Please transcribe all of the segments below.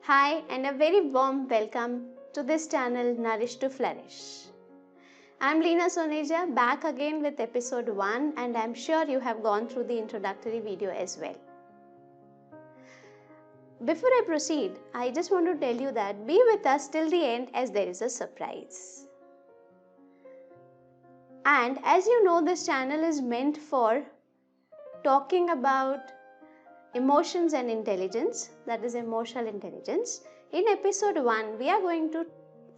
Hi and a very warm welcome to this channel Nourish to Flourish. I'm Leena Soneja back again with episode 1 and I'm sure you have gone through the introductory video as well. Before I proceed, I just want to tell you that be with us till the end as there is a surprise. And as you know, this channel is meant for talking about emotions and intelligence, that is emotional intelligence. In episode 1, we are going to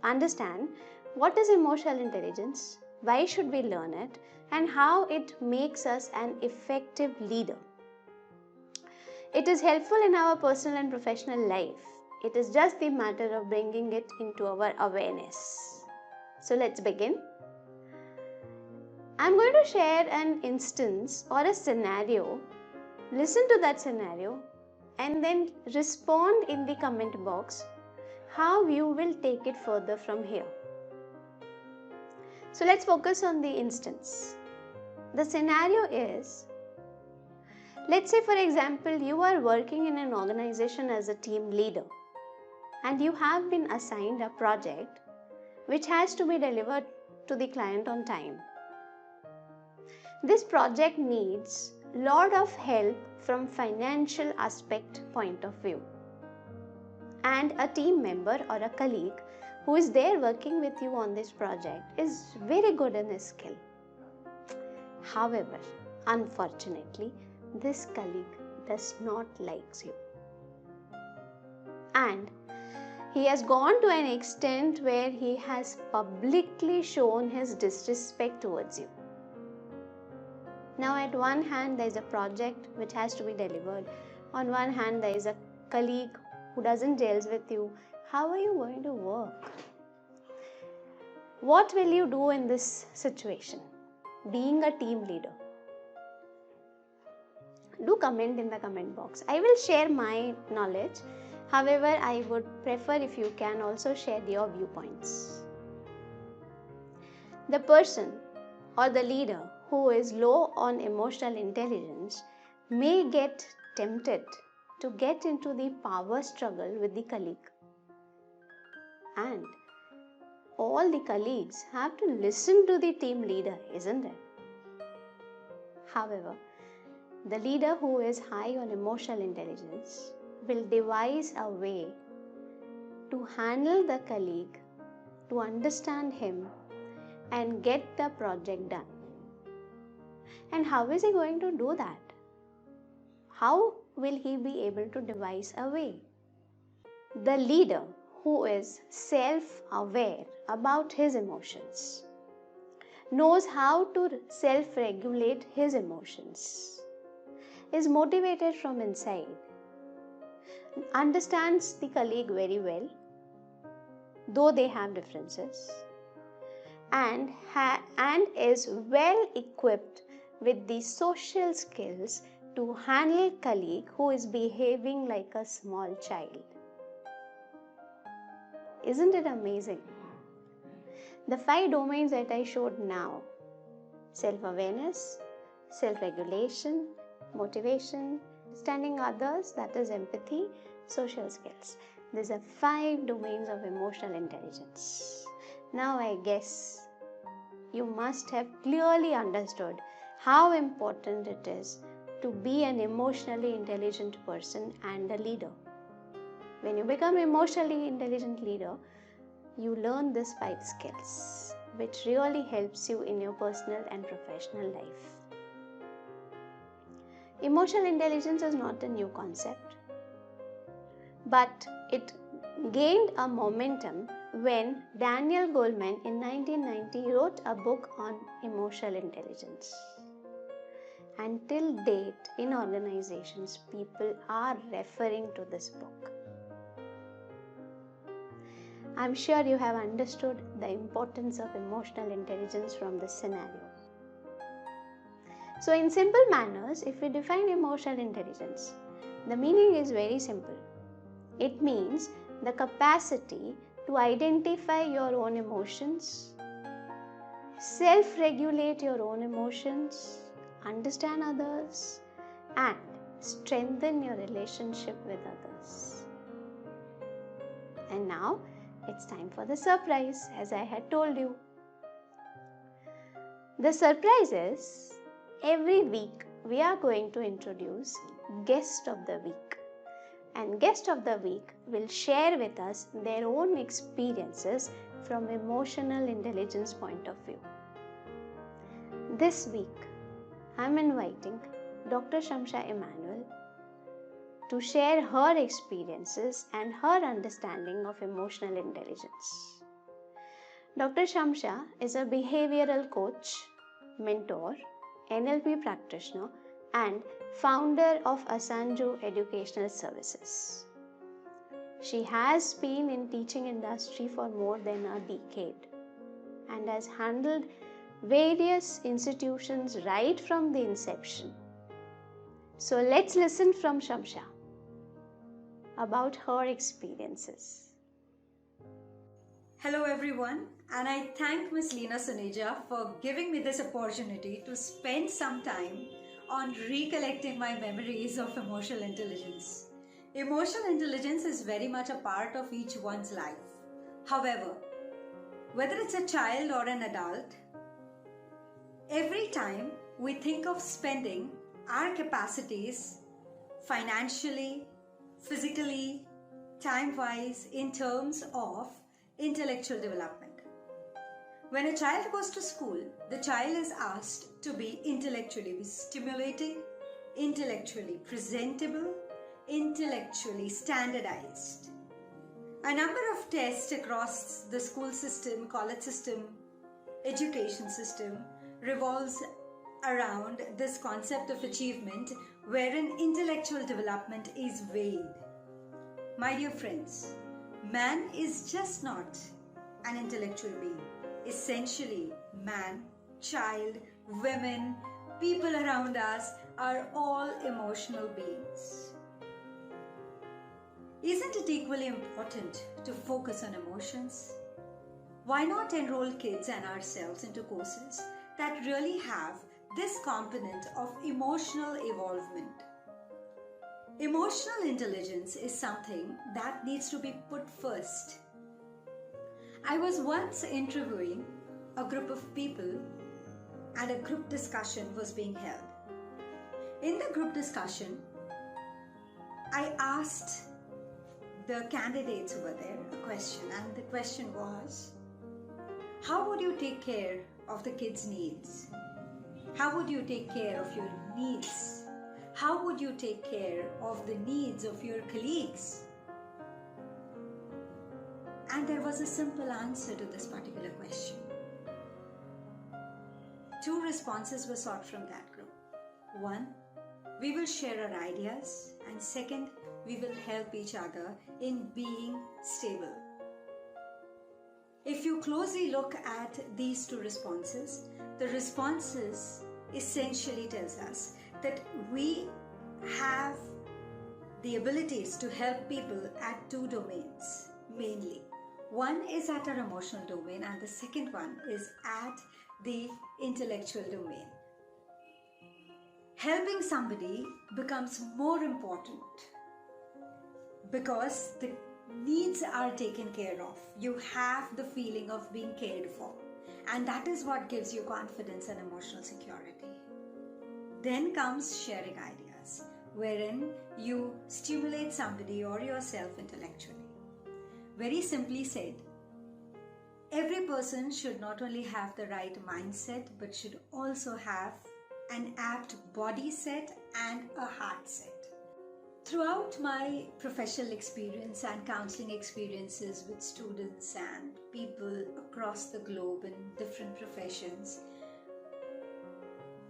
understand what is emotional intelligence, why should we learn it, and how it makes us an effective leader. It is helpful in our personal and professional life. It is just the matter of bringing it into our awareness. So let's begin. I'm going to share an instance or a scenario. Listen to that scenario and then respond in the comment box how you will take it further from here. So let's focus on the instance. The scenario is, let's say for example, you are working in an organization as a team leader and you have been assigned a project which has to be delivered to the client on time. This project needs lot of help from financial aspect point of view, and a team member or a colleague who is there working with you on this project is very good in his skill. However, unfortunately, this colleague does not like you, and he has gone to an extent where he has publicly shown his disrespect towards you. Now at one hand there is a project which has to be delivered. On one hand there is a colleague who doesn't gel with you. How are you going to work? What will you do in this situation? Being a team leader. Do comment in the comment box. I will share my knowledge. However, I would prefer if you can also share your viewpoints. The person or the leader who is low on emotional intelligence may get tempted to get into the power struggle with the colleague. And all the colleagues have to listen to the team leader, isn't it? However, the leader who is high on emotional intelligence will devise a way to handle the colleague, to understand him and get the project done. And how is he going to do that? How will he be able to devise a way? The leader who is self-aware about his emotions, knows how to self-regulate his emotions, is motivated from inside, understands the colleague very well, though they have differences, and is well equipped with the social skills to handle colleague who is behaving like a small child. Isn't it amazing? The 5 domains that I showed now: self-awareness, self-regulation, motivation, understanding others, that is empathy, social skills. These are 5 domains of emotional intelligence. Now I guess you must have clearly understood how important it is to be an emotionally intelligent person and a leader. When you become emotionally intelligent leader, you learn these 5 skills, which really helps you in your personal and professional life. Emotional intelligence is not a new concept, but it gained a momentum when Daniel Goleman in 1990 wrote a book on emotional intelligence. Until date, in organizations, people are referring to this book. I'm sure you have understood the importance of emotional intelligence from this scenario. So in simple manners, if we define emotional intelligence, the meaning is very simple. It means the capacity to identify your own emotions, self-regulate your own emotions, understand others, and strengthen your relationship with others. And now it's time for the surprise, as I had told you. The surprise is every week we are going to introduce guest of the week. And guest of the week will share with us their own experiences from emotional intelligence point of view. This week, I am inviting Dr. Shamsha Emmanuel to share her experiences and her understanding of emotional intelligence. Dr. Shamsha is a behavioral coach, mentor, NLP practitioner, and founder of Asanju Educational Services. She has been in teaching industry for more than a decade and has handled various institutions right from the inception. So let's listen from Shamsha about her experiences. Hello everyone, and I thank Ms. Leena Soneja for giving me this opportunity to spend some time on recollecting my memories of emotional intelligence. Emotional intelligence is very much a part of each one's life. However, whether it's a child or an adult, every time we think of spending our capacities financially, physically, time-wise in terms of intellectual development. When a child goes to school, the child is asked to be intellectually stimulating, intellectually presentable, intellectually standardized. A number of tests across the school system, college system, education system revolves around this concept of achievement wherein intellectual development is weighed. My dear friends, man is just not an intellectual being. Essentially, man, child, women, people around us are all emotional beings. Isn't it equally important to focus on emotions? Why not enroll kids and ourselves into courses that really have this component of emotional evolvement? Emotional intelligence is something that needs to be put first. I was once interviewing a group of people and a group discussion was being held. In the group discussion, I asked the candidates over there a question, and the question was, how would you take care of the kids' needs? How would you take care of your needs? How would you take care of the needs of your colleagues? And there was a simple answer to this particular question. 2 responses were sought from that group. 1, we will share our ideas, and 2nd, we will help each other in being stable. If you closely look at these 2 responses, the responses essentially tells us that we have the abilities to help people at 2 domains mainly. One is at our emotional domain and the second one is at the intellectual domain. Helping somebody becomes more important because the needs are taken care of. You have the feeling of being cared for, and that is what gives you confidence and emotional security. Then comes sharing ideas, wherein you stimulate somebody or yourself intellectually. Very simply said, every person should not only have the right mindset, but should also have an apt body set and a heart set. Throughout my professional experience and counseling experiences with students and people across the globe in different professions,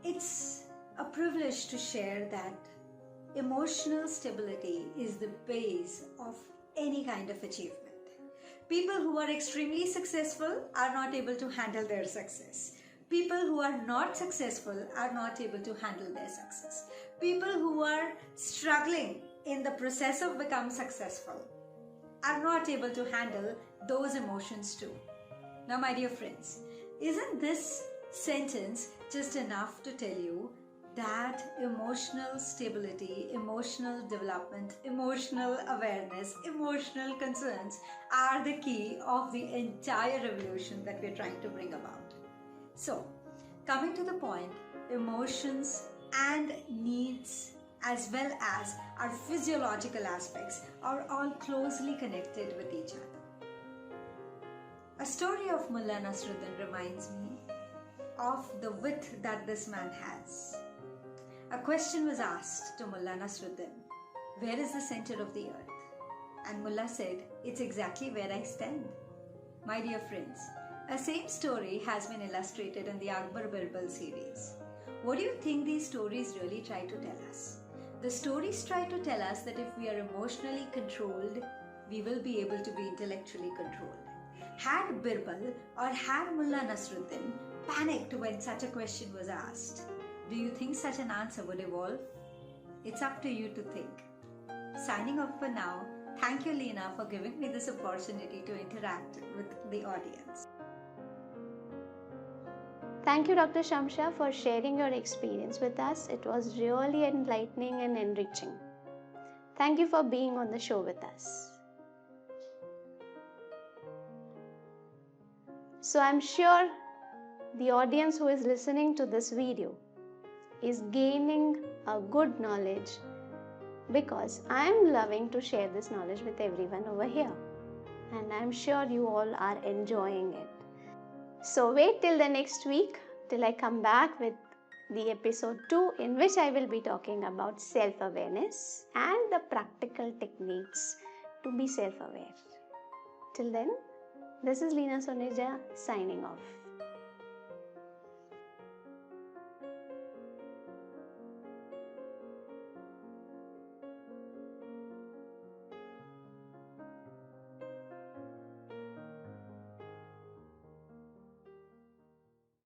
it's a privilege to share that emotional stability is the base of any kind of achievement. People who are extremely successful are not able to handle their success. People who are not successful are not able to handle their success. People who are struggling in the process of becoming successful are not able to handle those emotions too. Now, my dear friends, isn't this sentence just enough to tell you that emotional stability, emotional development, emotional awareness, emotional concerns are the key of the entire revolution that we're trying to bring about. So, coming to the point, emotions and needs as well as our physiological aspects are all closely connected with each other. A story of Mullah Nasruddin reminds me of the wit that this man has. A question was asked to Mullah Nasruddin, "Where is the center of the earth?" And Mullah said, "It's exactly where I stand." My dear friends, a same story has been illustrated in the Akbar Birbal series. What do you think these stories really try to tell us? The stories try to tell us that if we are emotionally controlled, we will be able to be intellectually controlled. Had Birbal or had Mullah Nasruddin panicked when such a question was asked, do you think such an answer would evolve? It's up to you to think. Signing off for now, thank you Leena for giving me this opportunity to interact with the audience. Thank you, Dr. Shamsha, for sharing your experience with us. It was really enlightening and enriching. Thank you for being on the show with us. So I'm sure the audience who is listening to this video is gaining a good knowledge, because I am loving to share this knowledge with everyone over here, and I'm sure you all are enjoying it. So wait till the next week till I come back with the episode 2, in which I will be talking about self-awareness and the practical techniques to be self-aware. Till then, this is Leena Soneja signing off.